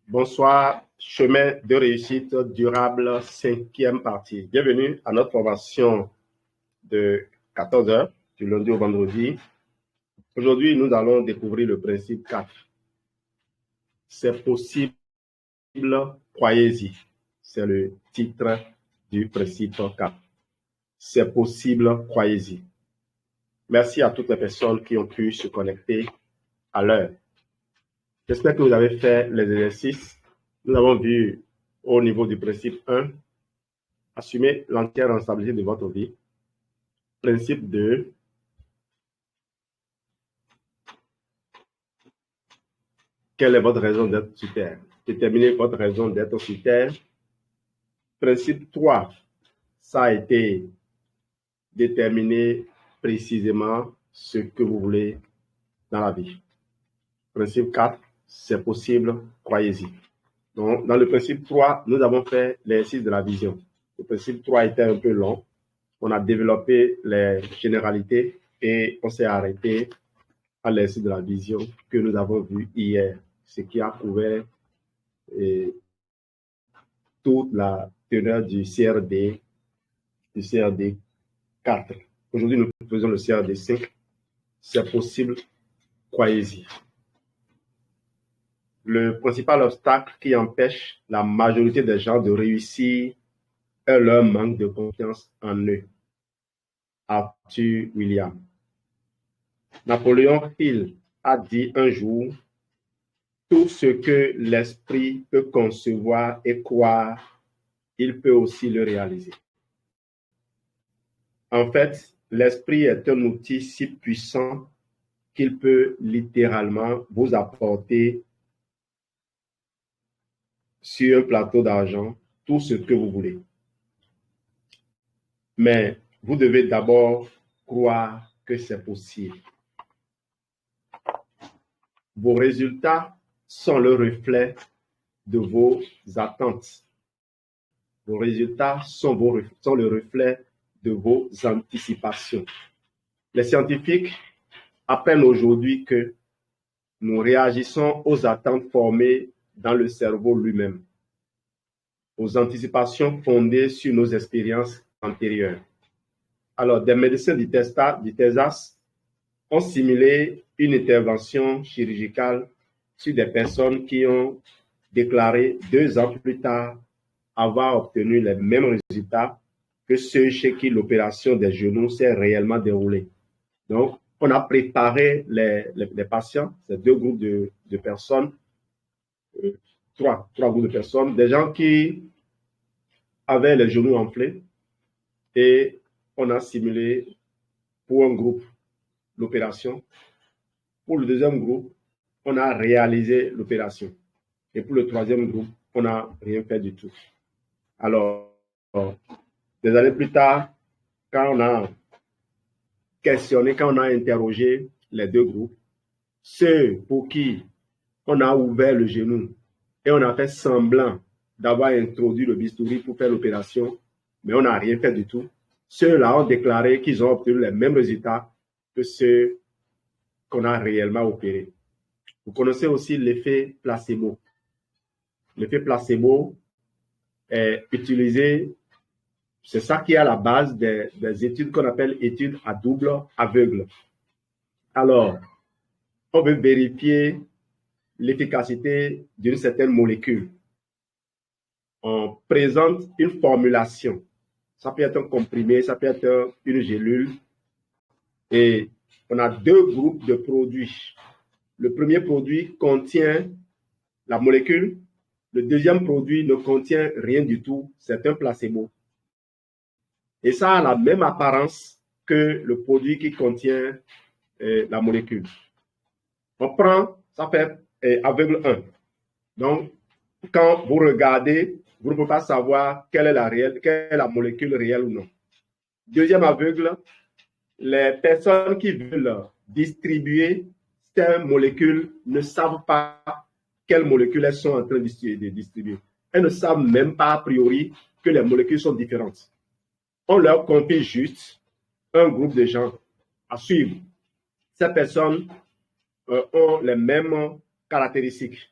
Bonsoir, chemin de réussite durable, 5e partie. Bienvenue à notre formation de 14 heures, du lundi au vendredi. Aujourd'hui, nous allons découvrir le principe 4. C'est possible, croyez-y. C'est le titre du principe 4. C'est possible, croyez-y. Merci à toutes les personnes qui ont pu se connecter à l'heure. J'espère que vous avez fait les exercices. Nous avons vu au niveau du principe 1, assumer l'entière responsabilité de votre vie. Principe 2, quelle est votre raison d'être sur Terre? Déterminez votre raison d'être sur Terre. Principe 3, ça a été déterminer précisément ce que vous voulez dans la vie. Principe 4, c'est possible, croyez-y. Donc, dans le principe 3, nous avons fait l'exercice de la vision. Le principe 3 était un peu long. On a développé les généralités et on s'est arrêté à l'exercice de la vision que nous avons vu hier, ce qui a couvert toute la teneur du CRD 4. Aujourd'hui, nous faisons le CRD 5. C'est possible, croyez-y. Le principal obstacle qui empêche la majorité des gens de réussir est leur manque de confiance en eux. Arthur Williams. Napoléon Hill a dit un jour, tout ce que l'esprit peut concevoir et croire, il peut aussi le réaliser. En fait, l'esprit est un outil si puissant qu'il peut littéralement vous apporter sur un plateau d'argent tout ce que vous voulez. Mais vous devez d'abord croire que c'est possible. Vos résultats sont le reflet de vos attentes. Vos résultats sont le reflet de vos anticipations. Les scientifiques apprennent aujourd'hui que nous réagissons aux attentes formées dans le cerveau lui-même, aux anticipations fondées sur nos expériences antérieures. Alors, des médecins du Texas ont simulé une intervention chirurgicale sur des personnes qui ont déclaré 2 ans plus tard avoir obtenu les mêmes résultats que ceux chez qui l'opération des genoux s'est réellement déroulée. Donc, on a préparé les patients, ces 2 groupes de personnes, 3 groupes de personnes, des gens qui avaient les genoux enflés, et on a simulé pour un groupe l'opération. Pour le deuxième groupe, on a réalisé l'opération. Et pour le troisième groupe, on n'a rien fait du tout. Alors, des années plus tard, quand on a questionné, quand on a interrogé les 2 groupes, ceux pour qui on a ouvert le genou et on a fait semblant d'avoir introduit le bistouri pour faire l'opération, mais on n'a rien fait du tout, ceux-là ont déclaré qu'ils ont obtenu les mêmes résultats que ceux qu'on a réellement opérés. Vous connaissez aussi l'effet placebo. L'effet placebo est utilisé, c'est ça qui est à la base des études qu'on appelle études à double aveugle. Alors, on veut vérifier l'efficacité d'une certaine molécule. On présente une formulation. Ça peut être un comprimé, ça peut être une gélule. Et on a 2 groupes de produits. Le premier produit contient la molécule. Le deuxième produit ne contient rien du tout. C'est un placebo. Et ça a la même apparence que le produit qui contient la molécule. On prend, ça fait aveugle 1. Donc, quand vous regardez, vous ne pouvez pas savoir quelle est la molécule réelle ou non. Deuxième aveugle, les personnes qui veulent distribuer ces molécules ne savent pas quelles molécules elles sont en train de distribuer. Elles ne savent même pas a priori que les molécules sont différentes. On leur confie juste un groupe de gens à suivre. Ces personnes ont les mêmes caractéristiques.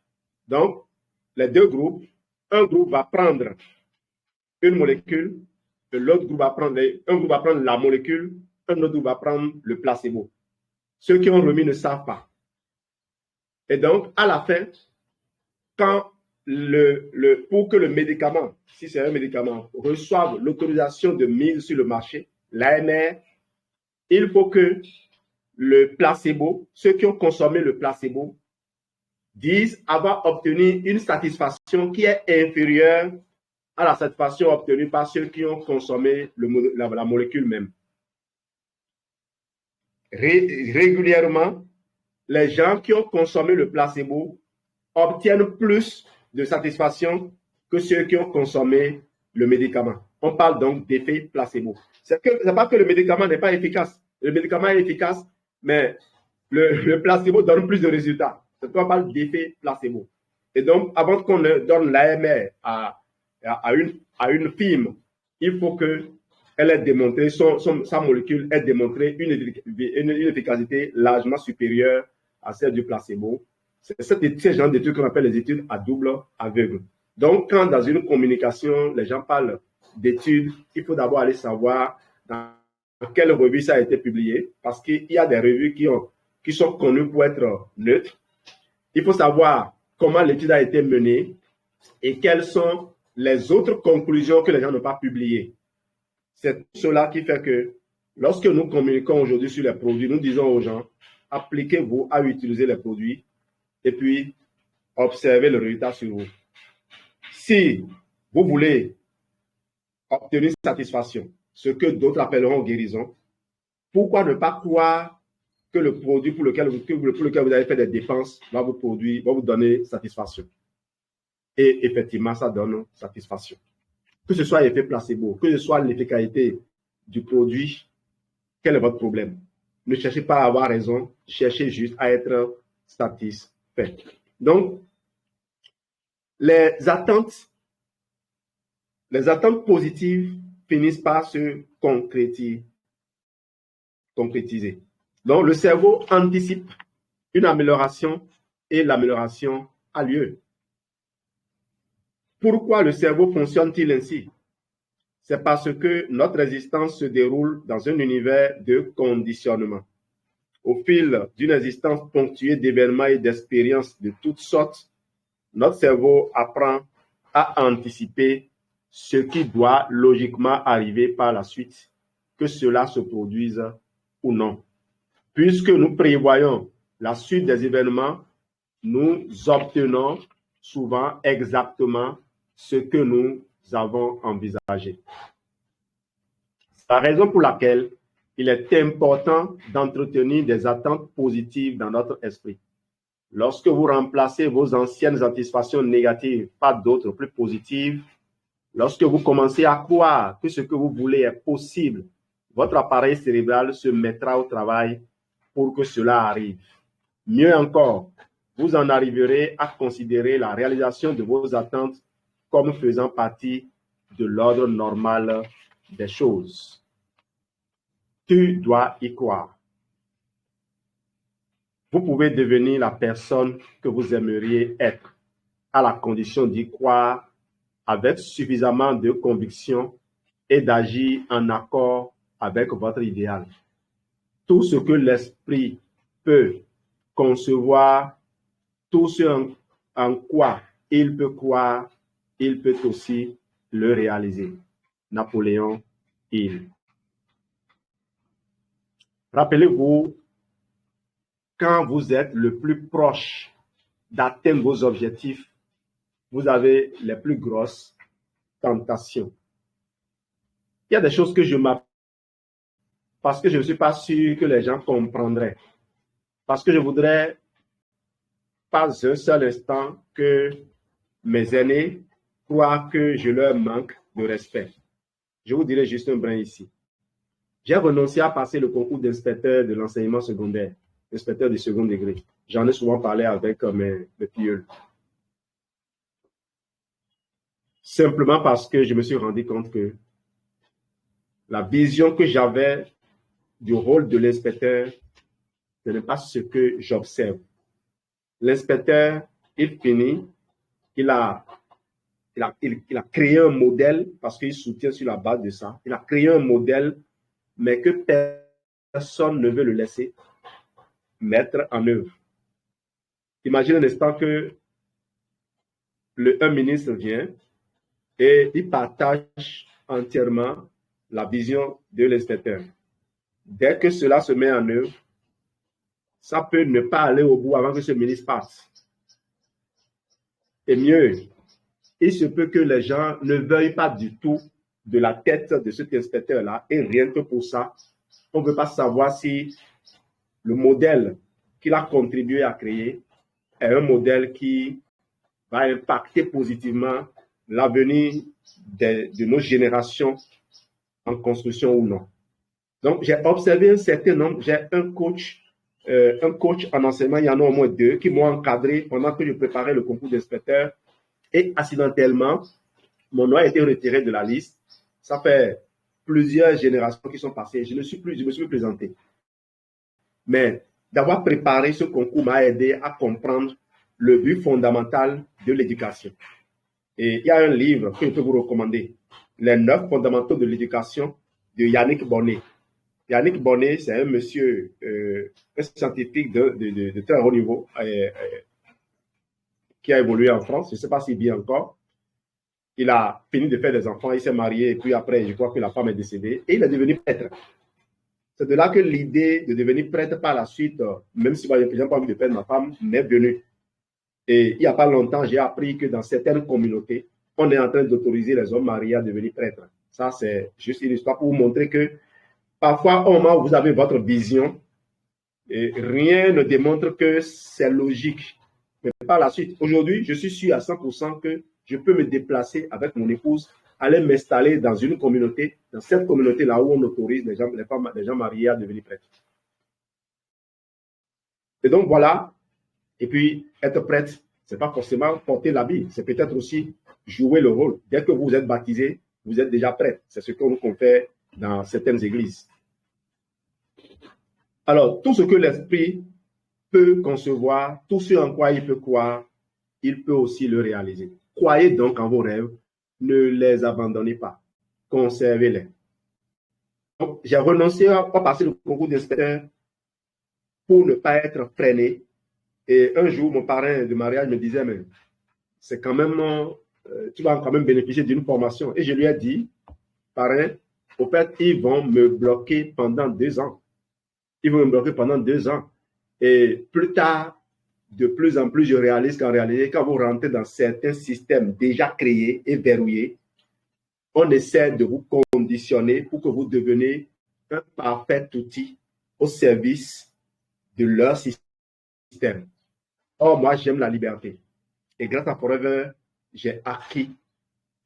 Donc, les deux groupes, un groupe va prendre une molécule, et l'autre groupe va prendre, un groupe va prendre la molécule, un autre groupe va prendre le placebo. Ceux qui ont remis ne savent pas. Et donc, à la fin, quand pour que le médicament, si c'est un médicament, reçoive l'autorisation de mise sur le marché, l'AMR, il faut que le placebo, ceux qui ont consommé le placebo, disent avoir obtenu une satisfaction qui est inférieure à la satisfaction obtenue par ceux qui ont consommé la molécule même. Régulièrement, les gens qui ont consommé le placebo obtiennent plus de satisfaction que ceux qui ont consommé le médicament. On parle donc d'effet placebo. C'est pas que le médicament n'est pas efficace. Le médicament est efficace, mais le placebo donne plus de résultats. C'est pourquoi on parle d'effet placebo. Et donc, avant qu'on donne l'AMR à une firme, il faut qu'elle ait démontré, sa molécule ait démontré une efficacité largement supérieure à celle du placebo. C'est ce genre d'études qu'on appelle les études à double aveugle. Donc, quand dans une communication, les gens parlent d'études, il faut d'abord aller savoir dans quelle revue ça a été publié, parce qu'il y a des revues qui sont connues pour être neutres. Il faut savoir comment l'étude a été menée et quelles sont les autres conclusions que les gens n'ont pas publiées. C'est cela qui fait que lorsque nous communiquons aujourd'hui sur les produits, nous disons aux gens, appliquez-vous à utiliser les produits et puis observez le résultat sur vous. Si vous voulez obtenir satisfaction, ce que d'autres appelleront guérison, pourquoi ne pas croire que le produit pour lequel vous avez fait des dépenses va vous donner satisfaction? Et effectivement, ça donne satisfaction. Que ce soit l'effet placebo, que ce soit l'efficacité du produit, quel est votre problème? Ne cherchez pas à avoir raison, cherchez juste à être satisfait. Donc, les attentes positives finissent par se concrétiser. Donc, le cerveau anticipe une amélioration et l'amélioration a lieu. Pourquoi le cerveau fonctionne-t-il ainsi? C'est parce que notre existence se déroule dans un univers de conditionnement. Au fil d'une existence ponctuée d'événements et d'expériences de toutes sortes, notre cerveau apprend à anticiper ce qui doit logiquement arriver par la suite, que cela se produise ou non. Puisque nous prévoyons la suite des événements, nous obtenons souvent exactement ce que nous avons envisagé. C'est la raison pour laquelle il est important d'entretenir des attentes positives dans notre esprit. Lorsque vous remplacez vos anciennes satisfactions négatives par d'autres plus positives, lorsque vous commencez à croire que ce que vous voulez est possible, votre appareil cérébral se mettra au travail pour que cela arrive. Mieux encore, vous en arriverez à considérer la réalisation de vos attentes comme faisant partie de l'ordre normal des choses. Tu dois y croire. Vous pouvez devenir la personne que vous aimeriez être, à la condition d'y croire avec suffisamment de conviction et d'agir en accord avec votre idéal. Tout ce que l'esprit peut concevoir, tout ce en quoi il peut croire, il peut aussi le réaliser. Napoléon Hill. Rappelez-vous, quand vous êtes le plus proche d'atteindre vos objectifs, vous avez les plus grosses tentations. Il y a des choses que je m'apprends parce que je ne suis pas sûr que les gens comprendraient. Parce que je voudrais pas un seul instant que mes aînés croient que je leur manque de respect. Je vous dirai juste un brin ici. J'ai renoncé à passer le concours d'inspecteur de l'enseignement secondaire, inspecteur du second degré. J'en ai souvent parlé avec mes filleuls. Simplement parce que je me suis rendu compte que la vision que j'avais du rôle de l'inspecteur, ce n'est pas ce que j'observe. L'inspecteur, il finit il a créé un modèle parce qu'il soutient sur la base de ça. Il a créé un modèle, mais que personne ne veut le laisser mettre en œuvre. Imagine un instant que un ministre vient et il partage entièrement la vision de l'inspecteur. Dès que cela se met en œuvre, ça peut ne pas aller au bout avant que ce ministre passe. Et mieux, il se peut que les gens ne veuillent pas du tout de la tête de cet inspecteur-là, et rien que pour ça, on ne veut pas savoir si le modèle qu'il a contribué à créer est un modèle qui va impacter positivement l'avenir de nos générations en construction ou non. Donc, j'ai observé un certain nombre, j'ai un coach en enseignement, il y en a au moins 2, qui m'ont encadré pendant que je préparais le concours d'inspecteur. Et accidentellement, mon nom a été retiré de la liste. Ça fait plusieurs générations qui sont passées. Je me suis plus présenté. Mais d'avoir préparé ce concours m'a aidé à comprendre le but fondamental de l'éducation. Et il y a un livre que je peux vous recommander, Les 9 fondamentaux de l'éducation de Yannick Bonnet. Yannick Bonnet, c'est un monsieur, un scientifique de très haut niveau, qui a évolué en France. Je ne sais pas s'il vit encore. Il a fini de faire des enfants, il s'est marié, et puis après, je crois que la femme est décédée, et il est devenu prêtre. C'est de là que l'idée de devenir prêtre par la suite, même si moi, je n'ai pas envie de perdre ma femme, m'est venue. Et il n'y a pas longtemps, j'ai appris que dans certaines communautés, on est en train d'autoriser les hommes mariés à devenir prêtres. Ça, c'est juste une histoire pour vous montrer que parfois, au moment où vous avez votre vision, et rien ne démontre que c'est logique. Mais par la suite, aujourd'hui, je suis sûr à 100% que je peux me déplacer avec mon épouse, aller m'installer dans une communauté, dans cette communauté-là où on autorise les gens mariés à devenir prêtres. Et donc, voilà. Et puis, être prêtre, ce n'est pas forcément porter l'habit, c'est peut-être aussi jouer le rôle. Dès que vous êtes baptisé, vous êtes déjà prêtre. C'est ce qu'on fait dans certaines églises. Alors, tout ce que l'esprit peut concevoir, tout ce en quoi il peut croire, il peut aussi le réaliser. Croyez donc en vos rêves, ne les abandonnez pas, conservez-les. Donc, j'ai renoncé à passer le concours d'inspecteur pour ne pas être freiné. Et un jour, mon parrain de mariage me disait, mais c'est quand même, tu vas quand même bénéficier d'une formation. Et je lui ai dit, parrain, au fait, ils vont me bloquer pendant 2 ans. Ils vont me bloquer pendant 2 ans. Et plus tard, de plus en plus, je réalise qu'en réalité, quand vous rentrez dans certains systèmes déjà créés et verrouillés, on essaie de vous conditionner pour que vous deveniez un parfait outil au service de leur système. Or, moi, j'aime la liberté. Et grâce à Forever, j'ai acquis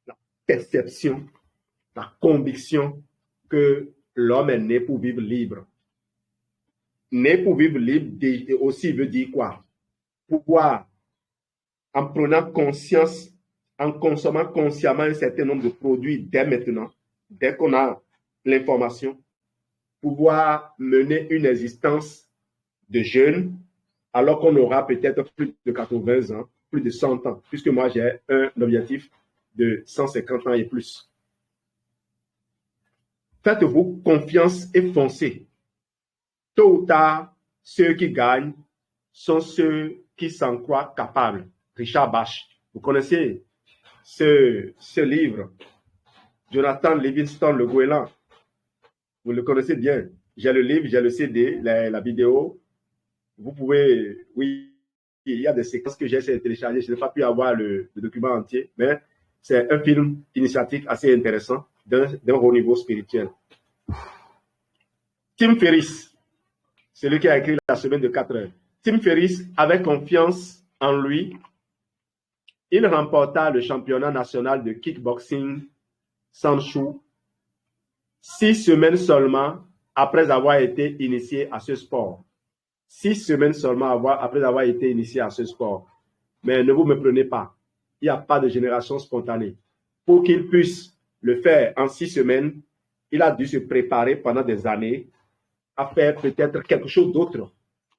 la perception, la conviction que l'homme est né pour vivre libre. Né pour vivre libre aussi veut dire quoi? Pouvoir, en prenant conscience, en consommant consciemment un certain nombre de produits dès maintenant, dès qu'on a l'information, pouvoir mener une existence de jeune, alors qu'on aura peut-être plus de 80 ans, plus de 100 ans, puisque moi j'ai un objectif de 150 ans et plus. Faites-vous confiance et foncez. Tôt ou tard, ceux qui gagnent sont ceux qui s'en croient capables. Richard Bach, vous connaissez ce livre, Jonathan Livingston, le goéland. Vous le connaissez bien. J'ai le livre, j'ai le CD, la vidéo. Vous pouvez, oui, il y a des séquences que j'ai essayé de télécharger. Je n'ai pas pu avoir le document entier, mais c'est un film initiatique assez intéressant d'un haut niveau spirituel. Tim Ferriss, celui qui a écrit La semaine de 4 heures. Tim Ferriss avait confiance en lui. Il remporta le championnat national de kickboxing Sanshou 6 semaines seulement après avoir été initié à ce sport. 6 semaines seulement après avoir été initié à ce sport. Mais ne vous méprenez pas. Il n'y a pas de génération spontanée. Pour qu'il puisse le faire en 6 semaines, il a dû se préparer pendant des années à faire peut-être quelque chose d'autre.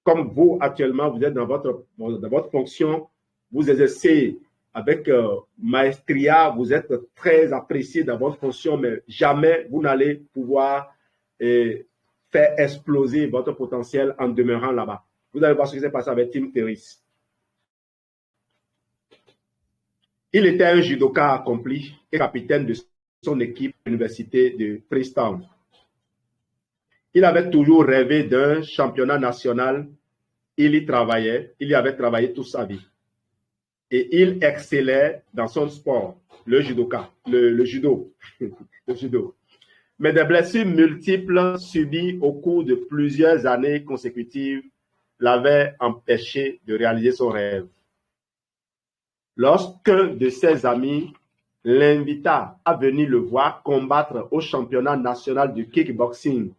Comme vous, actuellement, vous êtes dans votre fonction, vous exercez avec maestria, vous êtes très apprécié dans votre fonction, mais jamais vous n'allez pouvoir faire exploser votre potentiel en demeurant là-bas. Vous allez voir ce qui s'est passé avec Tim Ferriss. Il était un judoka accompli et capitaine de son équipe à l'université de Princeton. Il avait toujours rêvé d'un championnat national. Il y travaillait, il y avait travaillé toute sa vie. Et il excellait dans son sport, le judoka, le judo. Le judo. Mais des blessures multiples subies au cours de plusieurs années consécutives l'avaient empêché de réaliser son rêve. Lorsqu'un de ses amis l'invita à venir le voir combattre au championnat national de kickboxing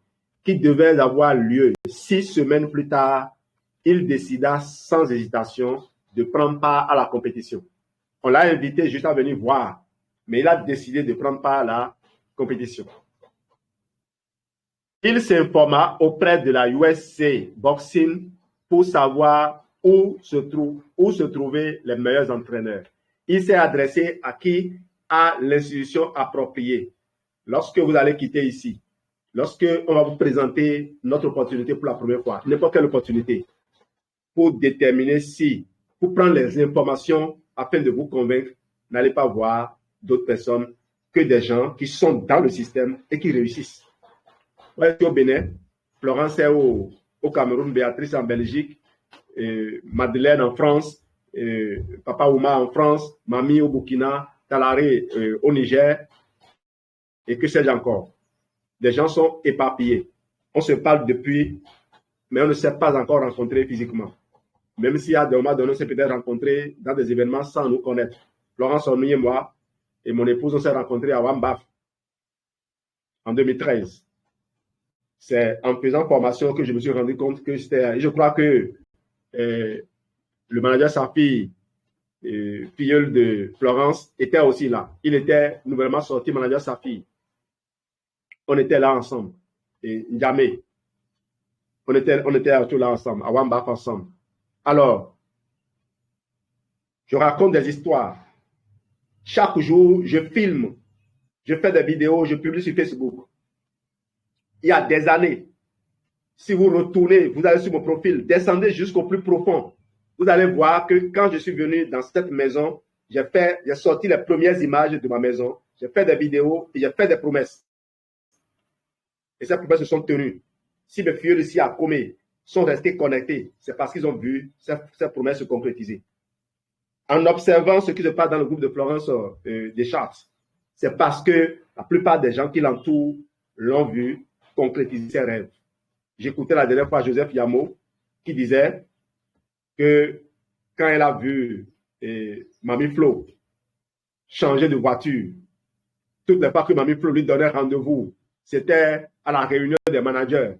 qui devait avoir lieu 6 semaines plus tard, il décida sans hésitation de prendre part à la compétition. On l'a invité juste à venir voir, mais il a décidé de prendre part à la compétition. Il s'informa auprès de la USA Boxing pour savoir où se trouvaient les meilleurs entraîneurs. Il s'est adressé à qui? À l'institution appropriée. Lorsque vous allez quitter ici, lorsque on va vous présenter notre opportunité pour la première fois, n'importe quelle opportunité, pour déterminer si, pour prendre les informations afin de vous convaincre, n'allez pas voir d'autres personnes que des gens qui sont dans le système et qui réussissent. Moi, je suis au Bénin, Florence est au Cameroun, Béatrice en Belgique, Madeleine en France, Papa Ouma en France, Mamie au Burkina, Talaré au Niger, et que sais-je encore. Des gens sont éparpillés. On se parle depuis, mais on ne s'est pas encore rencontré physiquement. Même s'il y a des moments donné, on s'est peut-être rencontré dans des événements sans nous connaître. Florence Ornuy et moi, et mon épouse, on s'est rencontrés à Wambaf en 2013. C'est en faisant formation que je me suis rendu compte que c'était... Je crois que le manager Safi, filleul de Florence, était aussi là. Il était nouvellement sorti manager Safi. On était là ensemble. Et jamais. On était tous là ensemble, à Wambaf ensemble. Alors, je raconte des histoires. Chaque jour, je filme. Je fais des vidéos, je publie sur Facebook. Il y a des années, si vous retournez, vous allez sur mon profil, descendez jusqu'au plus profond. Vous allez voir que quand je suis venu dans cette maison, j'ai sorti les premières images de ma maison, j'ai fait des vidéos et j'ai fait des promesses. Et ces promesses se sont tenues. Si mes filles ici à Comé sont restés connectés, c'est parce qu'ils ont vu ces promesses se concrétiser. En observant ce qui se passe dans le groupe de Florence Deschartres, c'est parce que la plupart des gens qui l'entourent l'ont vu concrétiser ses rêves. J'écoutais la dernière fois Joseph Yamo qui disait que quand elle a vu Mamie Flo changer de voiture, toutes les fois que Mamie Flo lui donnait rendez-vous, c'était à la réunion des managers,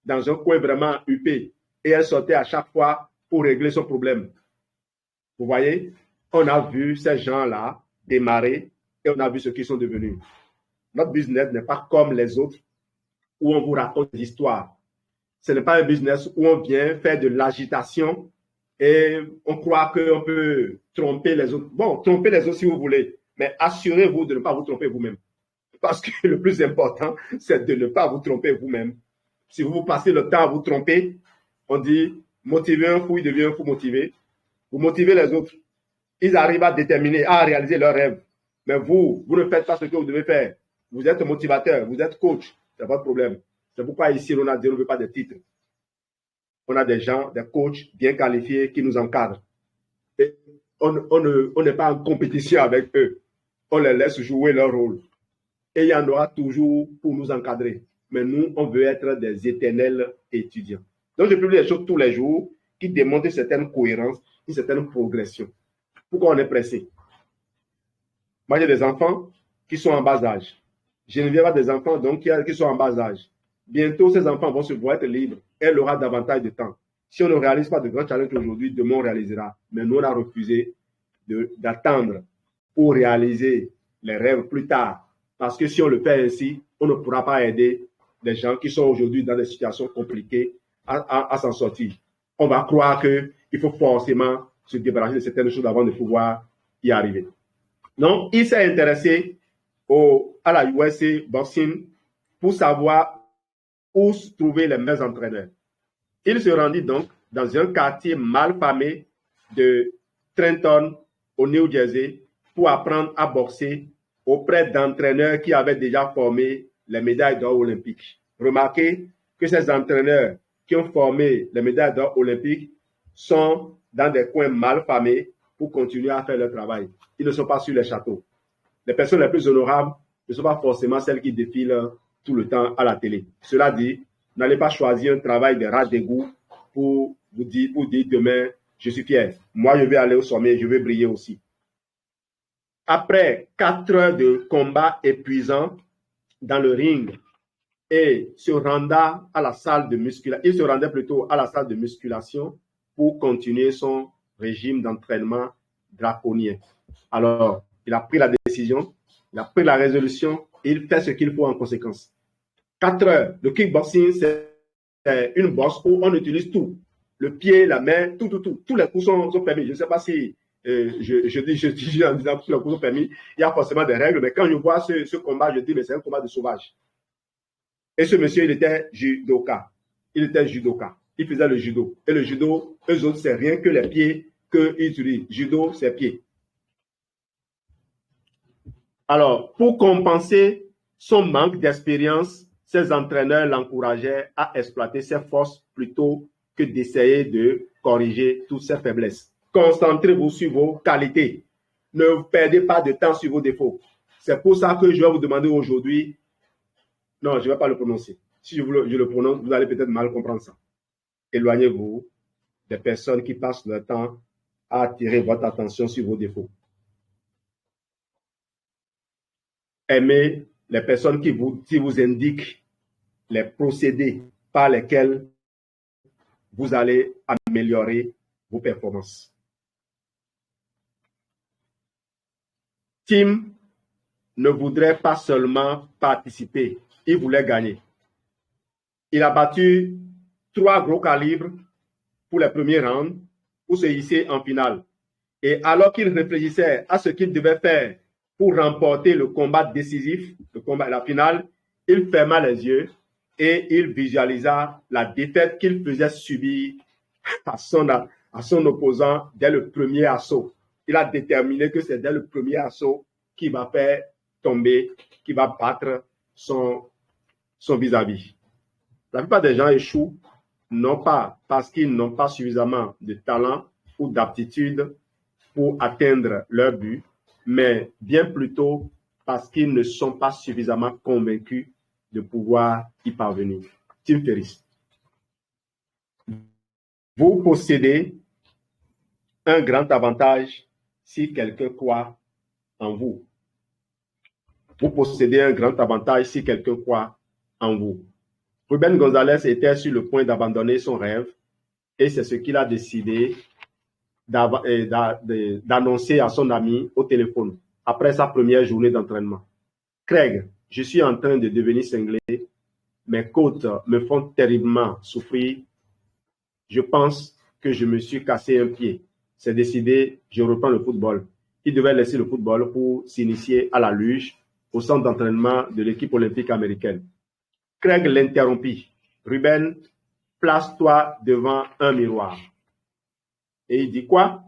dans un coin vraiment huppé, et elle sortait à chaque fois pour régler son problème. Vous voyez, on a vu ces gens-là démarrer et on a vu ce qu'ils sont devenus. Notre business n'est pas comme les autres où on vous raconte des histoires. Ce n'est pas un business où on vient faire de l'agitation et on croit qu'on peut tromper les autres. Bon, tromper les autres si vous voulez, mais assurez-vous de ne pas vous tromper vous-même. Parce que le plus important, c'est de ne pas vous tromper vous-même. Si vous passez le temps à vous tromper, on dit motiver un fou, il devient un fou motivé. Vous motivez les autres. Ils arrivent à déterminer, à réaliser leurs rêves. Mais vous ne faites pas ce que vous devez faire. Vous êtes motivateur, vous êtes coach. C'est votre problème. C'est pourquoi ici, on a dit, on ne veut pas de titres. On a des gens, des coachs bien qualifiés qui nous encadrent. Et on n'est pas en compétition avec eux. On les laisse jouer leur rôle. Et il y en aura toujours pour nous encadrer. Mais nous, on veut être des éternels étudiants. Donc, je publie des choses tous les jours qui démontrent une certaine cohérence, une certaine progression. Pourquoi on est pressé? Moi, j'ai des enfants qui sont en bas âge. Geneviève a des enfants donc, qui sont en bas âge. Bientôt, ces enfants vont se voir être libres. Elle aura davantage de temps. Si on ne réalise pas de grands challenges aujourd'hui, demain on réalisera. Mais nous, on a refusé d'attendre pour réaliser les rêves plus tard. Parce que si on le fait ainsi, on ne pourra pas aider des gens qui sont aujourd'hui dans des situations compliquées à s'en sortir. On va croire qu'il faut forcément se débarrasser de certaines choses avant de pouvoir y arriver. Donc, il s'est intéressé à la USA Boxing pour savoir où se trouver les meilleurs entraîneurs. Il se rendit donc dans un quartier mal famé de Trenton, au New Jersey, pour apprendre à boxer auprès d'entraîneurs qui avaient déjà formé les médailles d'or olympiques. Remarquez que ces entraîneurs qui ont formé les médailles d'or olympiques sont dans des coins mal famés pour continuer à faire leur travail. Ils ne sont pas sur les châteaux. Les personnes les plus honorables ne sont pas forcément celles qui défilent tout le temps à la télé. Cela dit, n'allez pas choisir un travail de rat d'égout pour dire demain, je suis fier. Moi, je vais aller au sommet, je vais briller aussi. Après 4 heures de combat épuisant dans le ring et se rendant à la salle de musculation, il se rendait plutôt à la salle de musculation pour continuer son régime d'entraînement draconien. Alors, il a pris la décision, il a pris la résolution, et il fait ce qu'il faut en conséquence. 4 heures. Le kickboxing, c'est une boxe où on utilise tout. Le pied, la main, tout. Tous les coups sont permis. Je ne sais pas si je dis en disant que tous les coups sont permis. Il y a forcément des règles, mais quand je vois ce combat, je dis, mais c'est un combat de sauvage. Et ce monsieur, il était judoka. Il faisait le judo. Et le judo, eux autres, c'est rien que les pieds qu'ils utilisent. Judo, c'est pieds. Alors, pour compenser son manque d'expérience, ses entraîneurs l'encourageaient à exploiter ses forces plutôt que d'essayer de corriger toutes ses faiblesses. Concentrez-vous sur vos qualités. Ne perdez pas de temps sur vos défauts. C'est pour ça que je vais vous demander aujourd'hui, non, je ne vais pas le prononcer. Si je le prononce, vous allez peut-être mal comprendre ça. Éloignez-vous des personnes qui passent leur temps à attirer votre attention sur vos défauts. Aimez les personnes qui vous indiquent les procédés par lesquels vous allez améliorer vos performances. Tim ne voudrait pas seulement participer, il voulait gagner. Il a battu 3 gros calibres pour les premiers rounds pour se hisser en finale. Et alors qu'il réfléchissait à ce qu'il devait faire pour remporter le combat décisif, la finale, il ferma les yeux et il visualisa la défaite qu'il faisait subir à son opposant dès le premier assaut. Il a déterminé que c'est dès le premier assaut qu'il va faire tomber, qu'il va battre son vis-à-vis. La plupart des gens échouent, non pas parce qu'ils n'ont pas suffisamment de talent ou d'aptitude pour atteindre leur but, mais bien plutôt parce qu'ils ne sont pas suffisamment convaincus de pouvoir y parvenir. Tim Ferriss. Vous possédez un grand avantage si quelqu'un croit en vous. Vous possédez un grand avantage si quelqu'un croit en vous. Rubén González était sur le point d'abandonner son rêve et c'est ce qu'il a décidé d'annoncer à son ami au téléphone après sa première journée d'entraînement. Craig, je suis en train de devenir cinglé. Mes côtes me font terriblement souffrir. Je pense que je me suis cassé un pied. C'est décidé, je reprends le football. Il devait laisser le football pour s'initier à la luge au centre d'entraînement de l'équipe olympique américaine. Craig l'interrompit. Rubén, place-toi devant un miroir. Et il dit quoi?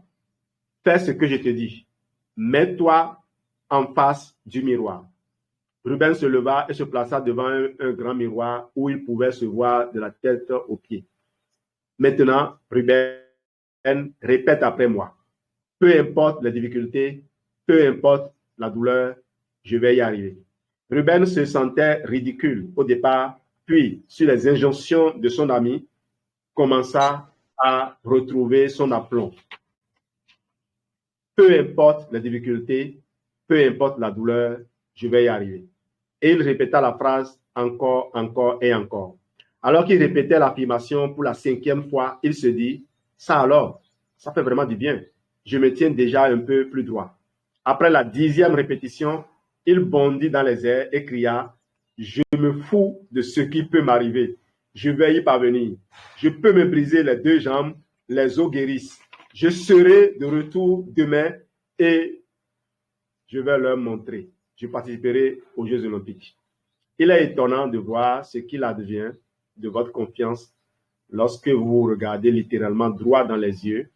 Fais ce que je te dis. Mets-toi en face du miroir. Rubén se leva et se plaça devant un grand miroir où il pouvait se voir de la tête aux pieds. Maintenant, Rubén, répète après moi. Peu importe les difficultés, peu importe la douleur, je vais y arriver. Rubén se sentait ridicule au départ, puis, sur les injonctions de son ami, commença à retrouver son aplomb. Peu importe les difficultés, peu importe la douleur, je vais y arriver. Et il répéta la phrase encore et encore. Alors qu'il répétait l'affirmation pour la 5e fois, il se dit, ça alors, ça fait vraiment du bien. Je me tiens déjà un peu plus droit. Après la 10e répétition, il bondit dans les airs et cria, je me fous de ce qui peut m'arriver. Je vais y parvenir. Je peux me briser les 2 jambes, les os guérissent. Je serai de retour demain et je vais leur montrer. Je participerai aux Jeux olympiques. Il est étonnant de voir ce qu'il advient de votre confiance lorsque vous vous regardez littéralement droit dans les yeux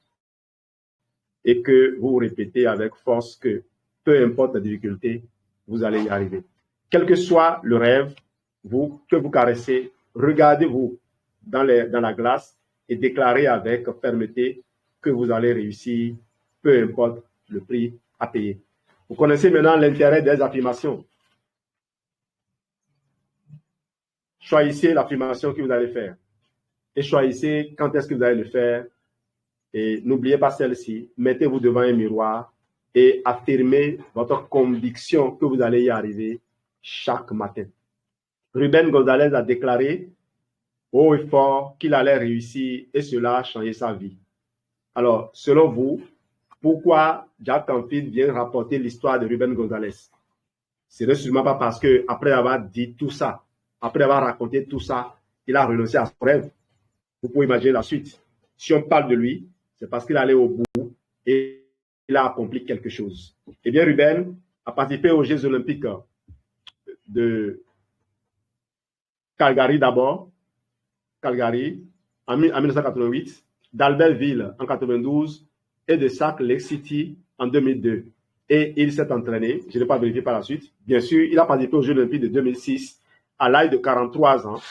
et que vous répétez avec force que peu importe la difficulté, vous allez y arriver. Quel que soit le rêve que vous caressez, regardez-vous dans la glace et déclarez avec fermeté que vous allez réussir, peu importe le prix à payer. Vous connaissez maintenant l'intérêt des affirmations. Choisissez l'affirmation que vous allez faire et choisissez quand est-ce que vous allez le faire. Et n'oubliez pas celle-ci, mettez-vous devant un miroir et affirmez votre conviction que vous allez y arriver chaque matin. Rubén González a déclaré haut et fort qu'il allait réussir et cela a changé sa vie. Alors, selon vous, pourquoi Jack Canfield vient rapporter l'histoire de Rubén González? Ce n'est sûrement pas parce que après avoir dit tout ça, après avoir raconté tout ça, il a renoncé à son rêve. Vous pouvez imaginer la suite. Si on parle de lui, c'est parce qu'il allait au bout et il a accompli quelque chose. Eh bien, Rubén a participé aux Jeux olympiques de Calgary d'abord, Calgary en 1988, d'Albertville en 92 et de Salt Lake City en 2002. Et il s'est entraîné, je n'ai pas vérifié par la suite. Bien sûr, il a participé aux Jeux olympiques de 2006 à l'âge de 43 ans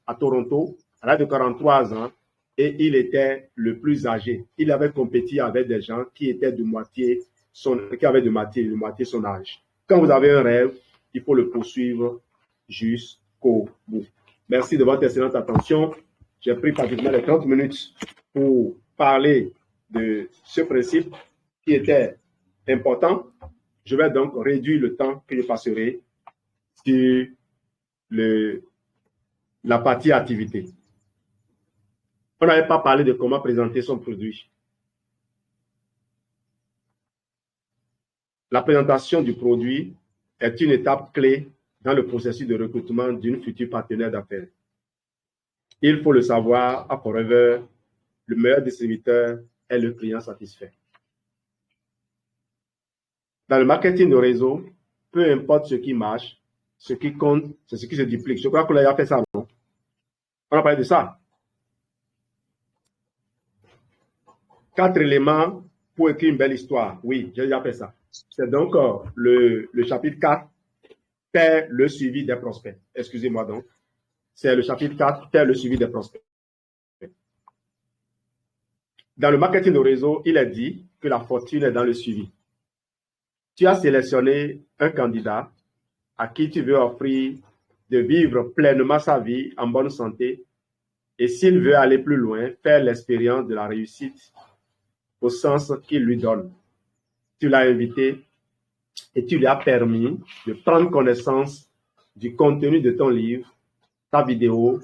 à Toronto, à l'âge de 43 ans, et il était le plus âgé. Il avait compéti avec des gens qui étaient de moitié qui avaient de moitié son âge. Quand vous avez un rêve, il faut le poursuivre jusqu'au bout. Merci de votre excellente attention. J'ai pris pratiquement les 30 minutes pour parler de ce principe qui était important. Je vais donc réduire le temps que je passerai sur la partie activité. On n'avait pas parlé de comment présenter son produit. La présentation du produit est une étape clé dans le processus de recrutement d'une future partenaire d'affaires. Il faut le savoir, à Forever, le meilleur distributeur est le client satisfait. Dans le marketing de réseau, peu importe ce qui marche, ce qui compte, c'est ce qui se duplique. Je crois qu'on a fait ça, non? On a parlé de ça. 4 éléments pour écrire une belle histoire. Oui, j'ai déjà fait ça. C'est donc le chapitre 4, faire le suivi des prospects. Excusez-moi donc. C'est le chapitre 4, faire le suivi des prospects. Dans le marketing de réseau, il est dit que la fortune est dans le suivi. Tu as sélectionné un candidat à qui tu veux offrir de vivre pleinement sa vie en bonne santé et s'il veut aller plus loin, faire l'expérience de la réussite au sens qu'il lui donne. Tu l'as invité et tu lui as permis de prendre connaissance du contenu de ton livre, ta vidéo,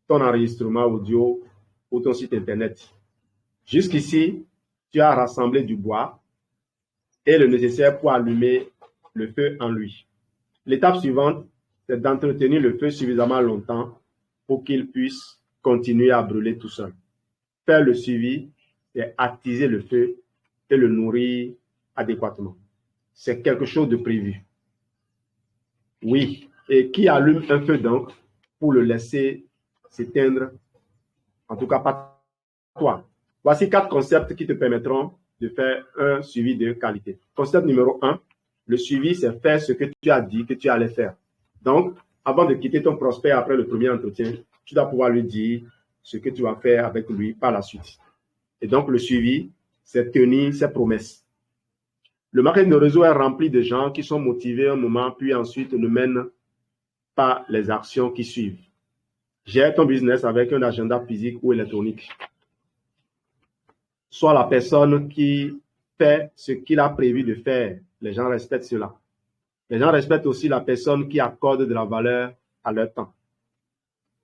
ton enregistrement audio ou ton site internet. Jusqu'ici, tu as rassemblé du bois et le nécessaire pour allumer le feu en lui. L'étape suivante, c'est d'entretenir le feu suffisamment longtemps pour qu'il puisse continuer à brûler tout seul. Faire le suivi, c'est attiser le feu et le nourrir adéquatement. C'est quelque chose de prévu. Oui, et qui allume un feu donc pour le laisser s'éteindre, en tout cas pas toi. Voici 4 concepts qui te permettront de faire un suivi de qualité. Concept numéro 1, le suivi, c'est faire ce que tu as dit que tu allais faire. Donc, avant de quitter ton prospect après le premier entretien, tu dois pouvoir lui dire ce que tu vas faire avec lui par la suite. Et donc, le suivi, c'est tenir ses promesses. Le marketing de réseau est rempli de gens qui sont motivés un moment, puis ensuite ne mènent pas les actions qui suivent. Gère ton business avec un agenda physique ou électronique. Sois la personne qui fait ce qu'il a prévu de faire. Les gens respectent cela. Les gens respectent aussi la personne qui accorde de la valeur à leur temps.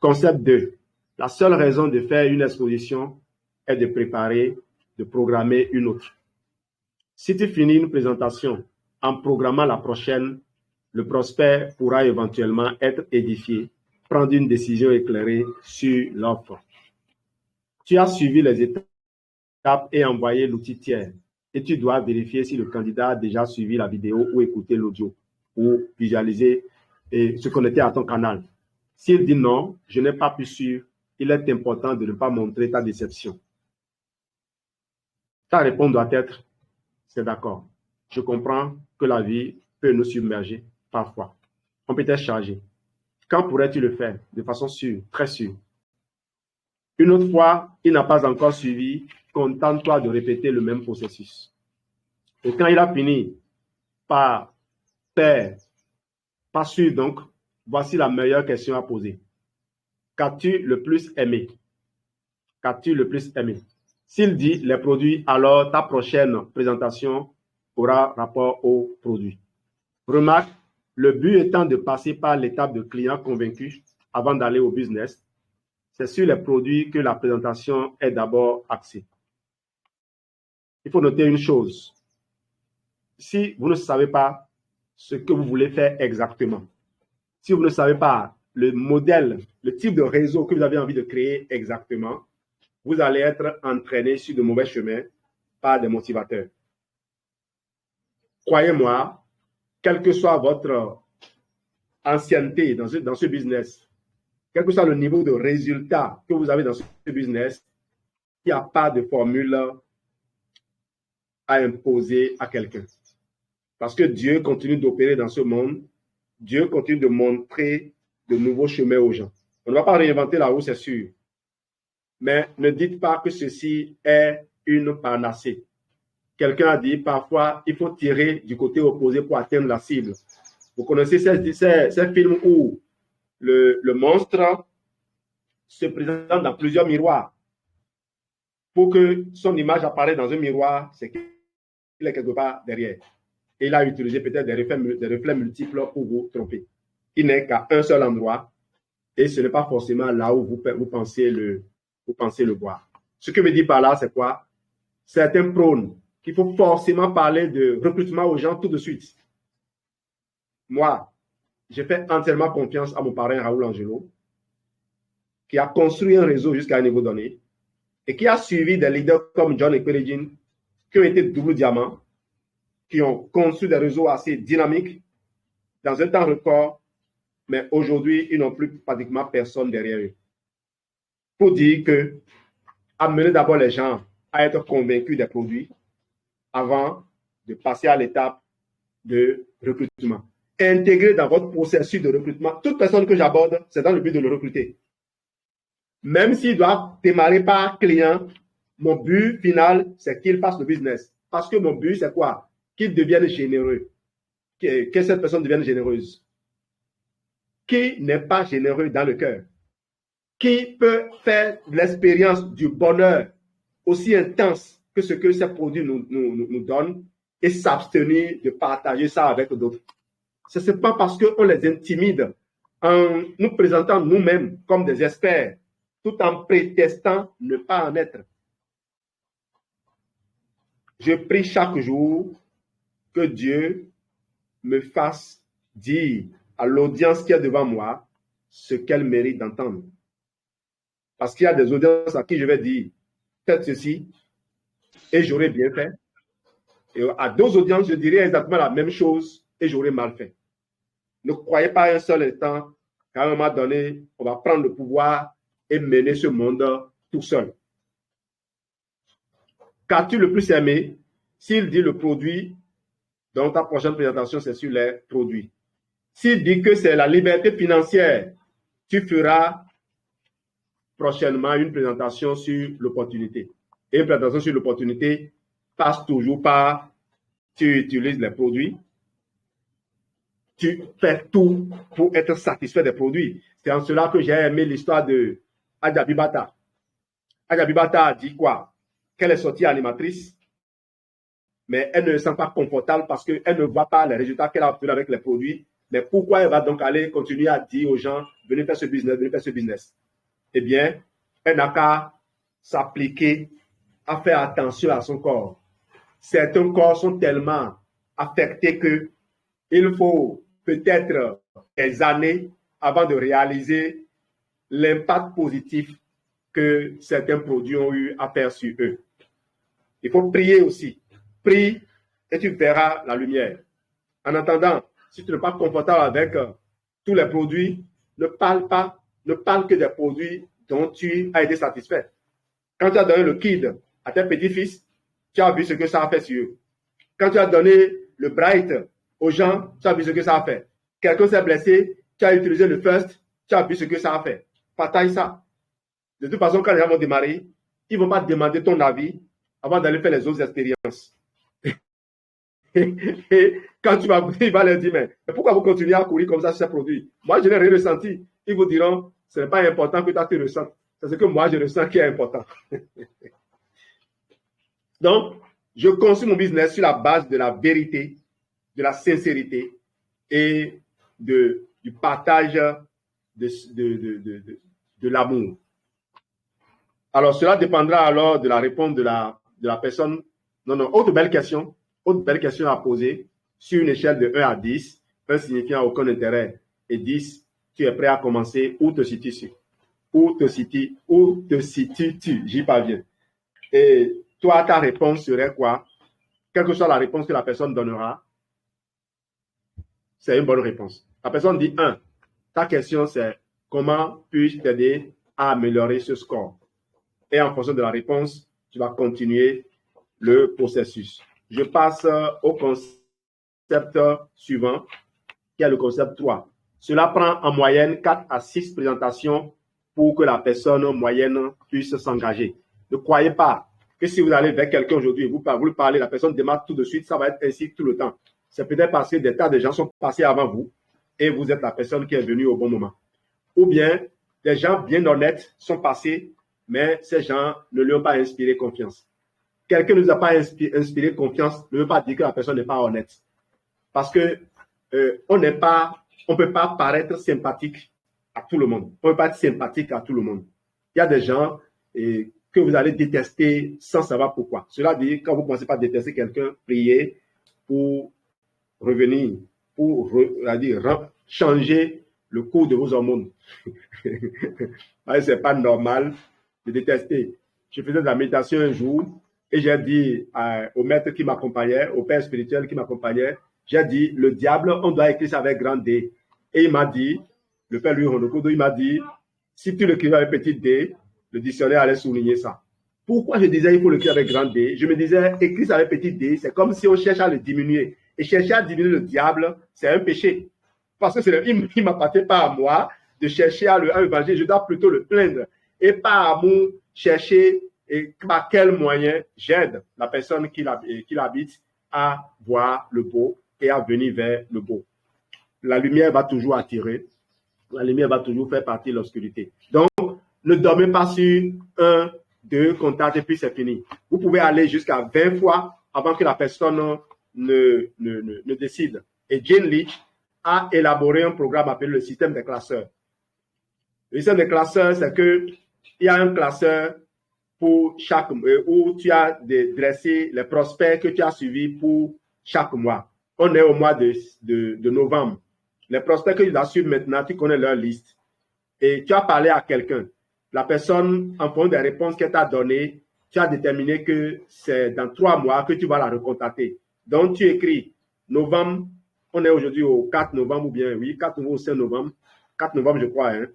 Concept 2. La seule raison de faire une exposition est de préparer, de programmer une autre. Si tu finis une présentation en programmant la prochaine, le prospect pourra éventuellement être édifié, prendre une décision éclairée sur l'offre. Tu as suivi les étapes et envoyé l'outil tiers. et tu dois vérifier si le candidat a déjà suivi la vidéo ou écouté l'audio ou visualisé et se connecter à ton canal. S'il dit non, je n'ai pas pu suivre, il est important de ne pas montrer ta déception. Ta réponse doit être, c'est d'accord. Je comprends que la vie peut nous submerger parfois. On peut être chargé. Quand pourrais-tu le faire? De façon sûre, très sûre. Une autre fois, il n'a pas encore suivi, contente-toi de répéter le même processus. Et quand il a fini par faire, pas sûr donc, voici la meilleure question à poser. Qu'as-tu le plus aimé? Qu'as-tu le plus aimé? S'il dit les produits, alors ta prochaine présentation aura rapport aux produits. Remarque, le but étant de passer par l'étape de client convaincu avant d'aller au business. C'est sur les produits que la présentation est d'abord axée. Il faut noter une chose. Si vous ne savez pas ce que vous voulez faire exactement, si vous ne savez pas le modèle, le type de réseau que vous avez envie de créer exactement, vous allez être entraîné sur de mauvais chemins par des motivateurs. Croyez-moi, quelle que soit votre ancienneté dans ce business, quel que soit le niveau de résultat que vous avez dans ce business, il n'y a pas de formule à imposer à quelqu'un. Parce que Dieu continue d'opérer dans ce monde. Dieu continue de montrer de nouveaux chemins aux gens. On ne va pas réinventer la roue, c'est sûr. Mais ne dites pas que ceci est une panacée. Quelqu'un a dit parfois, il faut tirer du côté opposé pour atteindre la cible. Vous connaissez ces films où le monstre se présente dans plusieurs miroirs. Pour que son image apparaisse dans un miroir, c'est qu'il est quelque part derrière. Et il a utilisé peut-être des reflets multiples pour vous tromper. Il n'est qu'à un seul endroit et ce n'est pas forcément là où vous pensez le voir. Ce que je veux dire par là, c'est quoi? Certains prônent qu'il faut forcément parler de recrutement aux gens tout de suite. Moi, j'ai fait entièrement confiance à mon parrain Raoul Angelo, qui a construit un réseau jusqu'à un niveau donné et qui a suivi des leaders comme John Equelegin, qui ont été double diamants, qui ont construit des réseaux assez dynamiques dans un temps record, mais aujourd'hui, ils n'ont plus pratiquement personne derrière eux. Pour dire que amener d'abord les gens à être convaincus des produits avant de passer à l'étape de recrutement. Intégrer dans votre processus de recrutement toute personne que j'aborde, c'est dans le but de le recruter. Même s'il doit démarrer par client, mon but final, c'est qu'il fasse le business. Parce que mon but, c'est quoi? Qu'il devienne généreux. Que cette personne devienne généreuse. Qui n'est pas généreux dans le cœur? Qui peut faire l'expérience du bonheur aussi intense que ce que ces produits nous donnent et s'abstenir de partager ça avec d'autres? Ce n'est pas parce qu'on les intimide en nous présentant nous-mêmes comme des experts, tout en prétestant ne pas en être. Je prie chaque jour que Dieu me fasse dire à l'audience qui est devant moi ce qu'elle mérite d'entendre. Parce qu'il y a des audiences à qui je vais dire, faites ceci et j'aurai bien fait. Et à d'autres audiences, je dirai exactement la même chose et j'aurai mal fait. Ne croyez pas un seul instant qu'à un moment donné, on va prendre le pouvoir et mener ce monde tout seul. Qu'as-tu le plus aimé? S'il dit le produit, donc ta prochaine présentation, c'est sur les produits. S'il dit que c'est la liberté financière, tu feras prochainement une présentation sur l'opportunité. Et une présentation sur l'opportunité passe toujours par, tu utilises les produits, tu fais tout pour être satisfait des produits. C'est en cela que j'ai aimé l'histoire de Adjabi Bata. Adjabi Bata a dit quoi? Qu'elle est sortie animatrice, mais elle ne se sent pas confortable parce qu'elle ne voit pas les résultats qu'elle a obtenus avec les produits. Mais pourquoi elle va donc aller continuer à dire aux gens, venez faire ce business, venez faire ce business? Eh bien, elle n'a qu'à s'appliquer à faire attention à son corps. Certains corps sont tellement affectés que il faut peut-être des années avant de réaliser l'impact positif que certains produits ont eu à faire sur eux. Il faut prier aussi Prie et tu verras la lumière. En attendant, si tu n'es pas confortable avec tous les produits, ne parle que des produits dont tu as été satisfait. Quand tu as donné le kid à tes petits-fils, tu as vu ce que ça a fait sur eux. Quand tu as donné le bright aux gens, tu as vu ce que ça a fait. Quelqu'un s'est blessé, tu as utilisé le first, tu as vu ce que ça a fait. Partage ça. De toute façon, quand les gens vont démarrer, ils ne vont pas te demander ton avis avant d'aller faire les autres expériences. Et quand tu vas goûter, il va leur dire, mais pourquoi vous continuez à courir comme ça sur ces produits? Moi, je n'ai rien ressenti. Ils vous diront, ce n'est pas important que toi tu ressens. C'est ce que moi, je ressens qui est important. Donc, je construis mon business sur la base de la vérité, de la sincérité et du partage de l'amour. Alors, cela dépendra alors de la réponse de la personne. Non, autre belle question à poser sur une échelle de 1 à 10, 1 signifiant aucun intérêt et 10, tu es prêt à commencer, où te situes-tu? Où te situes-tu? J'y parviens. Et toi, ta réponse serait quoi? Quelle que soit la réponse que la personne donnera, c'est une bonne réponse. La personne dit 1. Ta question, c'est comment puis-je t'aider à améliorer ce score? Et en fonction de la réponse, tu vas continuer le processus. Je passe au concept suivant, qui est le concept 3. Cela prend en moyenne 4 à 6 présentations pour que la personne moyenne puisse s'engager. Ne croyez pas que si vous allez vers quelqu'un aujourd'hui, vous lui parlez, la personne démarre tout de suite, ça va être ainsi tout le temps. C'est peut-être parce que des tas de gens sont passés avant vous et vous êtes la personne qui est venue au bon moment. Ou bien, des gens bien honnêtes sont passés, mais ces gens ne lui ont pas inspiré confiance. Quelqu'un ne nous a pas inspiré confiance ne veut pas dire que la personne n'est pas honnête. Parce que on ne peut pas paraître sympathique à tout le monde. On ne peut pas être sympathique à tout le monde. Il y a des gens que vous allez détester sans savoir pourquoi. Cela dit, quand vous ne pensez pas détester quelqu'un, priez pour revenir, pour changer le cours de vos hormones. Ce n'est pas normal de détester. Je faisais de la méditation un jour et j'ai dit au maître qui m'accompagnait, au père spirituel qui m'accompagnait, j'ai dit, le diable, on doit écrire ça avec grand D. Et il m'a dit, le père Louis Honokodo, il m'a dit, si tu l'écrivais avec petit D, le dictionnaire allait souligner ça. Pourquoi je disais il faut l'écrire avec grand D? Je me disais, écrire ça avec petit D, c'est comme si on cherche à le diminuer. Et chercher à diminuer le diable, c'est un péché. Parce que il ne m'appartient pas à moi de chercher à l'évangile, je dois plutôt le plaindre. Et par amour, chercher et par quel moyen j'aide la personne qui l'habite à voir le beau et à venir vers le beau. La lumière va toujours attirer, la lumière va toujours faire partie de l'obscurité. Donc, ne dormez pas sur 1, 2 contacts et puis c'est fini. Vous pouvez aller jusqu'à 20 fois avant que la personne ne décide. Et Jane Leach a élaboré un programme appelé le système des classeurs. Le système des classeurs, c'est qu'il y a un classeur pour chaque où tu as dressé les prospects que tu as suivis pour chaque mois. On est au mois de novembre. Les prospects que tu as suivis maintenant, tu connais leur liste. Et tu as parlé à quelqu'un. La personne, en fonction des réponses qu'elle t'a données, tu as déterminé que c'est dans 3 mois que tu vas la recontacter. Donc, tu écris novembre, on est aujourd'hui au 4 novembre ou bien, oui, 4 novembre ou 5 novembre. 4 novembre, je crois. Hein.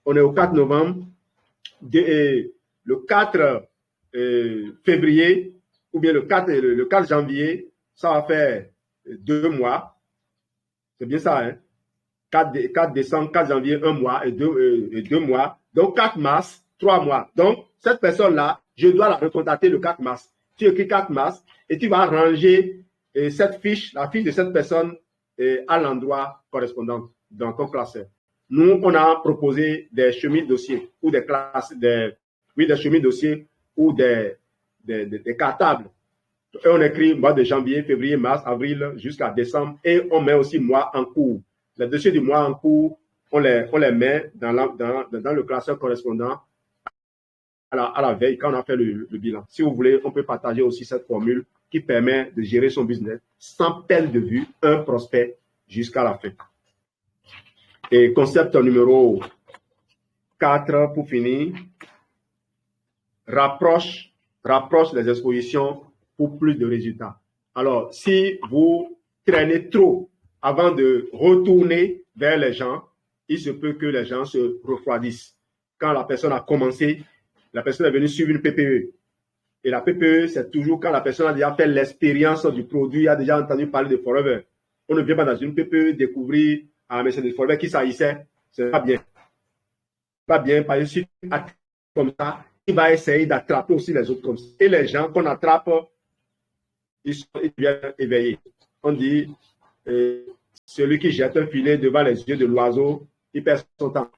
On est au 4 novembre. Le 4 février ou bien le 4 janvier, ça va faire 2 mois. C'est bien ça, hein? 4 décembre, 4 janvier, 1 mois et 2 mois. Donc, 4 mars, 3 mois. Donc, cette personne-là, je dois la recontacter le 4 mars. Tu écris 4 mars et tu vas ranger cette fiche, la fiche de cette personne à l'endroit correspondant dans ton classeur. Nous, on a proposé des chemises dossiers ou des classes, des chemises dossiers ou des cartables. Et on écrit mois de janvier, février, mars, avril jusqu'à décembre et on met aussi mois en cours. Les dossiers du mois en cours, on les met dans le classeur correspondant à la veille quand on a fait le bilan. Si vous voulez, on peut partager aussi cette formule qui permet de gérer son business sans perdre de vue un prospect jusqu'à la fin. Et concept numéro 4 pour finir, rapproche les expositions pour plus de résultats. Alors, si vous traînez trop avant de retourner vers les gens, il se peut que les gens se refroidissent. Quand la personne a commencé, la personne est venue suivre une PPE. Et la PPE, c'est toujours quand la personne a déjà fait l'expérience du produit, a déjà entendu parler de Forever. On ne vient pas dans une PPE découvrir, ah, mais c'est de Forever qui s'agissait. C'est pas bien. Pas bien, parce que si tu attrapes comme ça, il va essayer d'attraper aussi les autres comme ça. Et les gens qu'on attrape, ils viennent éveillés. On dit, celui qui jette un filet devant les yeux de l'oiseau, il perd son temps.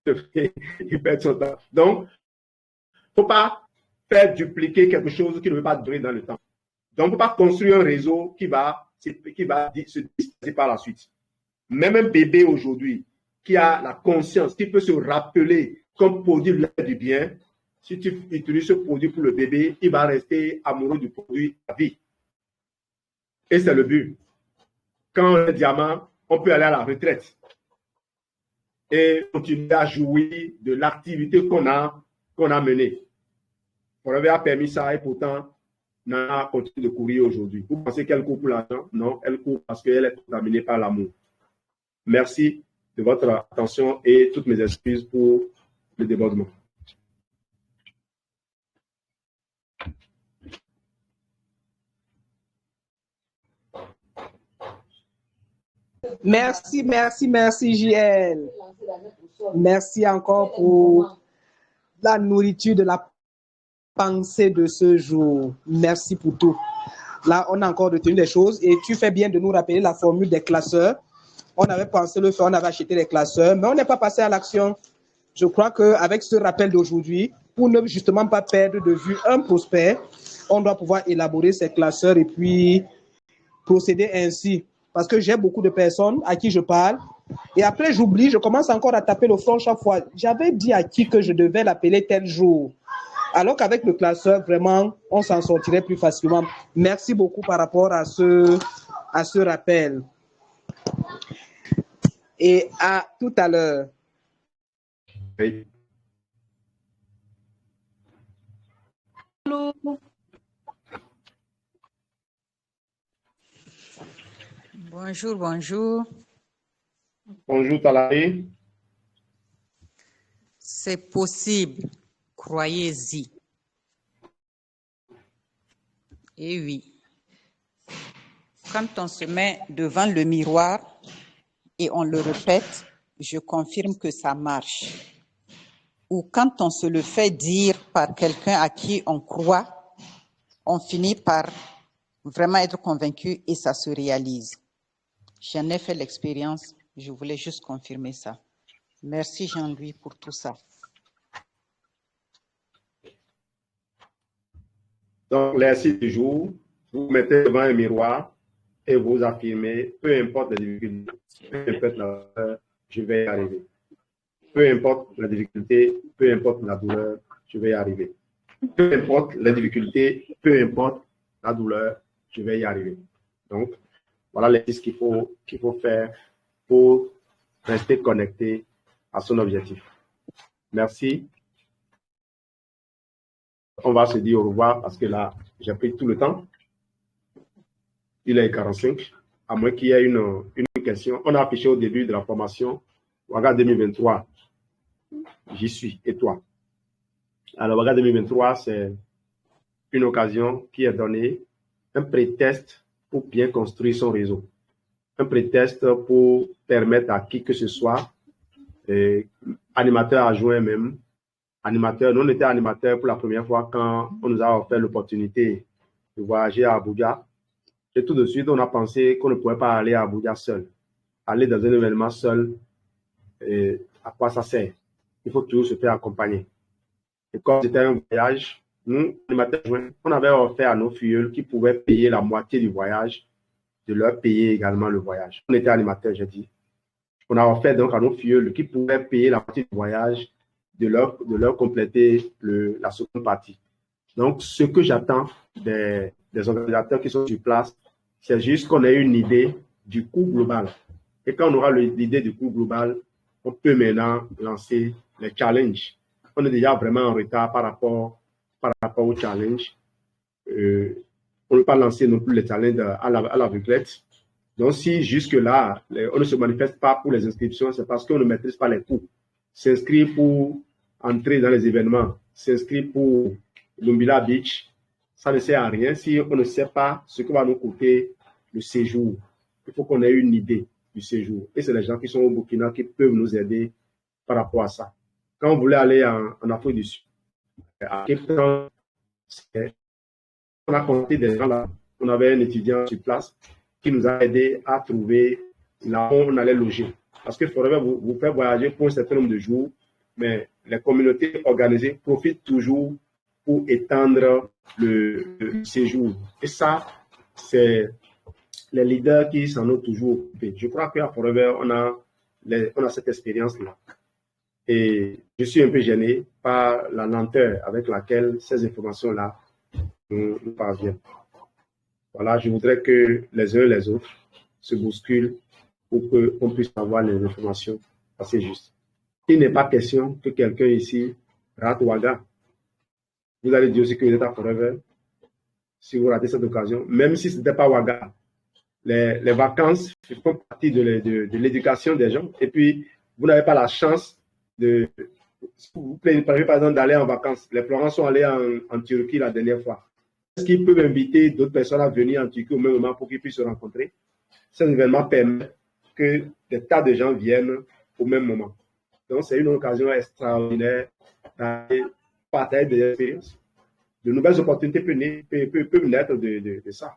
Il perd son temps. Donc, il ne faut pas faire dupliquer quelque chose qui ne veut pas durer dans le temps. Donc, il ne faut pas construire un réseau qui va se disperser par la suite. Même un bébé aujourd'hui qui a la conscience, qui peut se rappeler comme produit du bien, si tu utilises ce produit pour le bébé, il va rester amoureux du produit à vie. Et c'est le but. Quand on est diamant, on peut aller à la retraite et continuer à jouir de l'activité qu'on a menée. Forever a permis ça et pourtant, n'a continué de courir aujourd'hui. Vous pensez qu'elle court pour l'argent? Non, elle court parce qu'elle est contaminée par l'amour. Merci de votre attention et toutes mes excuses pour le débordement. Merci, JL. Merci encore pour la nourriture de la pensée de ce jour. Merci pour tout. Là, on a encore retenu des choses et tu fais bien de nous rappeler la formule des classeurs. On avait pensé le faire, on avait acheté des classeurs, mais on n'est pas passé à l'action. Je crois qu'avec ce rappel d'aujourd'hui, pour ne justement pas perdre de vue un prospect, on doit pouvoir élaborer ces classeurs et puis procéder ainsi. Parce que j'ai beaucoup de personnes à qui je parle et après j'oublie, je commence encore à taper le front chaque fois. J'avais dit à qui que je devais l'appeler tel jour. Alors qu'avec le classeur, vraiment, on s'en sortirait plus facilement. Merci beaucoup par rapport à ce rappel. Et à tout à l'heure. Oui. Allô. Bonjour, bonjour. Bonjour, Talari. C'est possible, croyez-y. Et oui, quand on se met devant le miroir et on le répète, je confirme que ça marche. Ou quand on se le fait dire par quelqu'un à qui on croit, on finit par vraiment être convaincu et ça se réalise. J'en ai fait l'expérience, je voulais juste confirmer ça. Merci Jean-Louis pour tout ça. Donc, l'exercice du jour, vous vous mettez devant un miroir et vous affirmez, peu importe les difficultés, peu importe la douleur, je vais y arriver. Peu importe la difficulté, peu importe la douleur, je vais y arriver. Peu importe les difficultés, peu importe la douleur, je vais y arriver. Donc, voilà l'exercice qu'il faut faire pour rester connecté à son objectif. Merci. On va se dire au revoir parce que là, j'ai pris tout le temps. Il est 45. À moins qu'il y ait une question. On a affiché au début de la formation Ouaga 2023. J'y suis. Et toi? Alors, Ouaga 2023, c'est une occasion qui est donnée, un prétexte pour bien construire son réseau. Un prétexte pour permettre à qui que ce soit, animateur adjoint même, animateur, nous on était animateur pour la première fois quand on nous a offert l'opportunité de voyager à Abuja. Et tout de suite, on a pensé qu'on ne pouvait pas aller à Abuja seul. Aller dans un événement seul, à quoi ça sert? Il faut toujours se faire accompagner. Et comme c'était un voyage, nous, animateurs adjoints, on avait offert à nos filles qui pouvaient payer la moitié du voyage, de leur payer également le voyage. On était animateurs, j'ai dit. On a offert donc à nos filles qui pouvaient payer la moitié du voyage, de leur compléter la seconde partie. Donc, ce que j'attends des organisateurs qui sont sur place, c'est juste qu'on ait une idée du coût global. Et quand on aura l'idée du coût global, on peut maintenant lancer les challenges. On est déjà vraiment en retard par rapport au challenge. on ne peut pas lancer non plus les challenges à l'aveuglette. Donc, si jusque-là, on ne se manifeste pas pour les inscriptions, c'est parce qu'on ne maîtrise pas les coûts. S'inscrire pour entrer dans les événements, s'inscrire pour Lumbila Beach, ça ne sert à rien si on ne sait pas ce que va nous coûter le séjour. Il faut qu'on ait une idée du séjour. Et c'est les gens qui sont au Burkina qui peuvent nous aider par rapport à ça. Quand on voulait aller en Afrique du Sud, à Cape Town, on a compté des gens là. On avait un étudiant sur place qui nous a aidé à trouver là où on allait loger. Parce qu'il faudrait vous faire voyager pour un certain nombre de jours, mais les communautés organisées profitent toujours pour étendre le séjour. Et ça, c'est les leaders qui s'en ont toujours occupés. Je crois qu'à Forever, on a cette expérience-là. Et je suis un peu gêné par la lenteur avec laquelle ces informations-là nous parviennent. Voilà, je voudrais que les uns et les autres se bousculent pour qu'on puisse avoir les informations assez justes. Il n'est pas question que quelqu'un ici rate Ouaga. Vous allez dire aussi que vous êtes à Forever. Si vous ratez cette occasion, même si ce n'était pas Ouaga, les vacances font partie de l'éducation des gens. Et puis, vous n'avez pas la chance de... Vous préférez par exemple d'aller en vacances. Les Florents sont allés en Turquie la dernière fois. Est-ce qu'ils peuvent inviter d'autres personnes à venir en Turquie au même moment pour qu'ils puissent se rencontrer? Cet événement permet que des tas de gens viennent au même moment. Donc, c'est une occasion extraordinaire d'aller partager des expériences. De nouvelles opportunités peuvent naître de ça.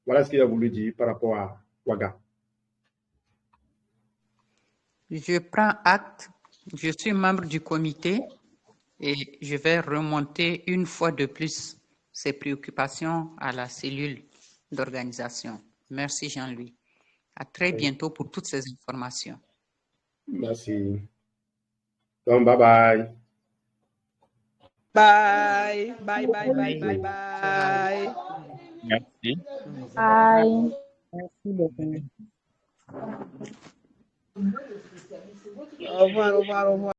Voilà ce qu'il a voulu dire par rapport à Ouaga. Je prends acte. Je suis membre du comité et je vais remonter une fois de plus ces préoccupations à la cellule d'organisation. Merci Jean-Louis. À très bientôt pour toutes ces informations. Merci. Donc, bye bye. Bye. Bye, bye, bye, bye, bye. Merci. Bye. Merci beaucoup. Au revoir, au revoir, au revoir.